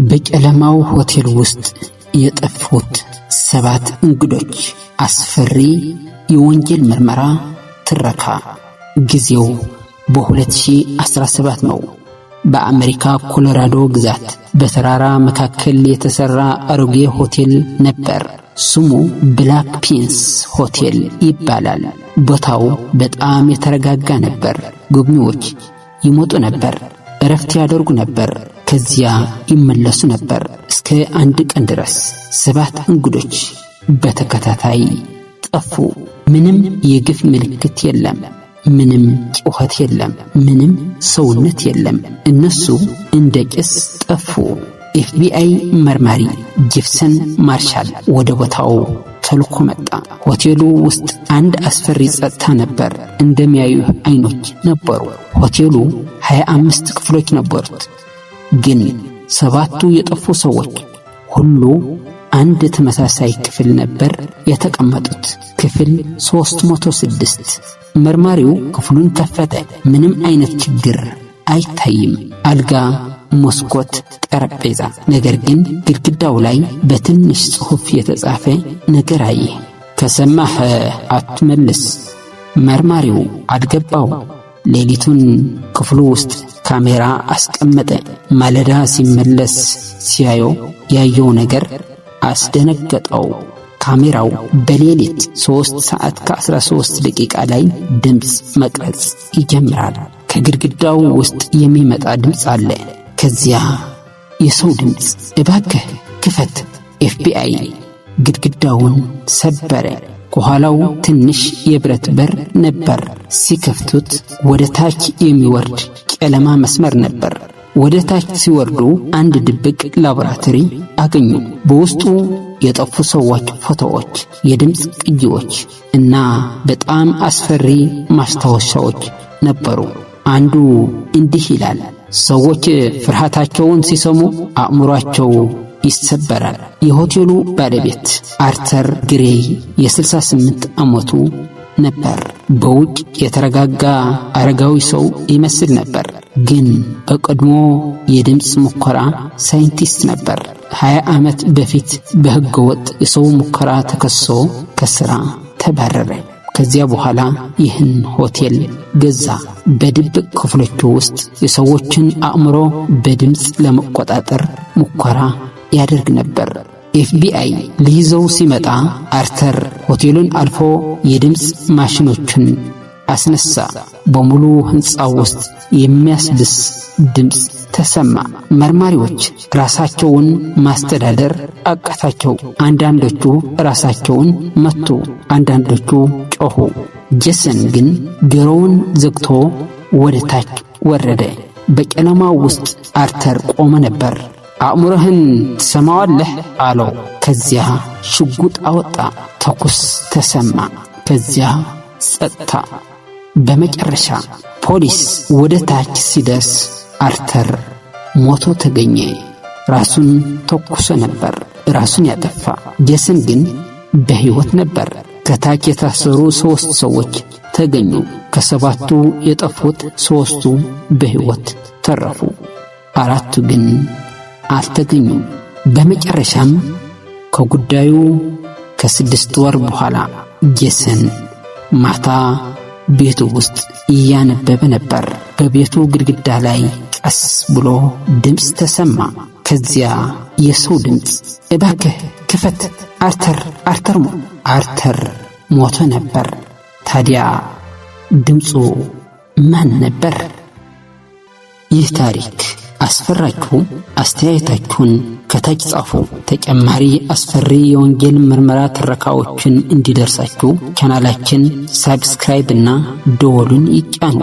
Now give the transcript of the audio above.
በጨለማው ሆቴል ውስጥ የጠፉት 7 እንግዶች አስፈሪ የወንጀል ምርመራ ትረካ። ጊዜው በ2017 ነው። በአሜሪካ ኮሎራዶ ግዛት በተራራ መካከል የተሰራ አሮጌ ሆቴል ነበር። ስሙ ብላክ ፒንስ ሆቴል ይባላል። ቦታው በጣም የተረጋጋ ነበር። ጎብኚዎች ይመጡ ነበር፣ እረፍት ያደርጉ ነበር፣ ከዚያ ይመለሱ ነበር። እስከ አንድ ቀን ድረስ 7 እንግዶች በተከታታይ ጠፉ። ምንም የግፍ ምልክት የለም፣ ምንም ጩኸት የለም፣ ምንም ሰውነት የለም። እነሱ እንደ ጭስ ጠፉ። ኤፍቢአይ መርማሪ ጄፍሰን ማርሻል ወደ ቦታው ተልኮ መጣ። ሆቴሉ ውስጥ አንድ አስፈሪ ጸጥታ ነበር። እንደሚያዩ አይኖች ነበሩ። ሆቴሉ 25 ክፍሎች ነበሩት። ግን 7ቱ የጠፉ ሰዎች ሁሉ አንድ ተመሳሳይ ክፍል ነበር የተቀመጡት። ክፍል 306። መርማሪው ክፍሉን ከፈተ። ምንም አይነት ችግር አይታይም። አልጋ፣ መስኮት፣ ጠረጴዛ። ነገር ግን ግድግዳው ላይ በትንሽ ጽሑፍ የተጻፈ ነገር አየ። ከሰማህ አትመልስ። መርማሪው አልገባው። ሌሊቱን ክፍሉ ውስጥ ካሜራ አስቀመጠ። ማለዳ ሲመለስ ሲያየው ያየው ነገር አስደነገጠው። ካሜራው በሌሊት 3:13 ላይ ድምፅ መቅረጽ ይጀምራል። ከግድግዳው ውስጥ የሚመጣ ድምፅ አለ። ከዚያ የሰው ድምፅ። እባክህ ክፈት። ኤፍቢአይ ግድግዳውን ሰበረ። ከኋላው ትንሽ የብረት በር ነበር። ሲከፍቱት ወደ ታች የሚወርድ ጨለማ መስመር ነበር። ወደ ታች ሲወርዱ አንድ ድብቅ ላቦራቶሪ አገኙ። በውስጡ የጠፉ ሰዎች ፎቶዎች፣ የድምፅ ቅጂዎች እና በጣም አስፈሪ ማስታወሻዎች ነበሩ። አንዱ እንዲህ ይላል፣ ሰዎች ፍርሃታቸውን ሲሰሙ አእምሯቸው ይሰበራል። የሆቴሉ ባለቤት አርተር ግሬይ የ68 ዓመቱ ነበር። በውጭ የተረጋጋ አረጋዊ ሰው ይመስል ነበር፣ ግን በቀድሞ የድምፅ ሙከራ ሳይንቲስት ነበር። 20 ዓመት በፊት በሕገወጥ የሰው ሙከራ ተከሶ ከሥራ ተባረረ። ከዚያ በኋላ ይህን ሆቴል ገዛ። በድብቅ ክፍሎቹ ውስጥ የሰዎችን አእምሮ በድምፅ ለመቆጣጠር ሙከራ ያደርግ ነበር። ኤፍቢአይ ሊይዘው ሲመጣ አርተር ሆቴሉን አልፎ የድምፅ ማሽኖችን አስነሳ። በሙሉ ሕንፃው ውስጥ የሚያስብስ ድምፅ ተሰማ። መርማሪዎች ራሳቸውን ማስተዳደር አቃታቸው። አንዳንዶቹ ራሳቸውን መቱ፣ አንዳንዶቹ ጮኹ። ጄሰን ግን ጆሮውን ዘግቶ ወደ ታች ወረደ። በጨለማው ውስጥ አርተር ቆመ ነበር። አእምሮህን ትሰማዋለህ አለው። ከዚያ ሽጉጥ አወጣ። ተኩስ ተሰማ። ከዚያ ጸጥታ። በመጨረሻ ፖሊስ ወደ ታች ሲደርስ አርተር ሞቶ ተገኘ። ራሱን ተኩሶ ነበር፣ ራሱን ያጠፋ። ጄሰን ግን በሕይወት ነበር። ከታች የታሰሩ 3 ሰዎች ተገኙ። ከ7ቱ የጠፉት 3ቱ በሕይወት ተረፉ፣ 4ቱ ግን አልተገኙም። በመጨረሻም ከጉዳዩ ከ6 ወር በኋላ ጄሰን ማታ ቤቱ ውስጥ እያነበበ ነበር። በቤቱ ግድግዳ ላይ ቀስ ብሎ ድምፅ ተሰማ። ከዚያ የሰው ድምፅ፣ እባክህ ክፈት፣ አርተር ሞቶ ነበር። ታዲያ ድምፁ ማን ነበር? ይህ ታሪክ አስፈራችሁ? አስተያየታችሁን ከታች ጻፉ። ተጨማሪ አስፈሪ የወንጀል ምርመራ ትረካዎችን እንዲደርሳችሁ ቻናላችን ሳብስክራይብ እና ደወሉን ይጫኑ።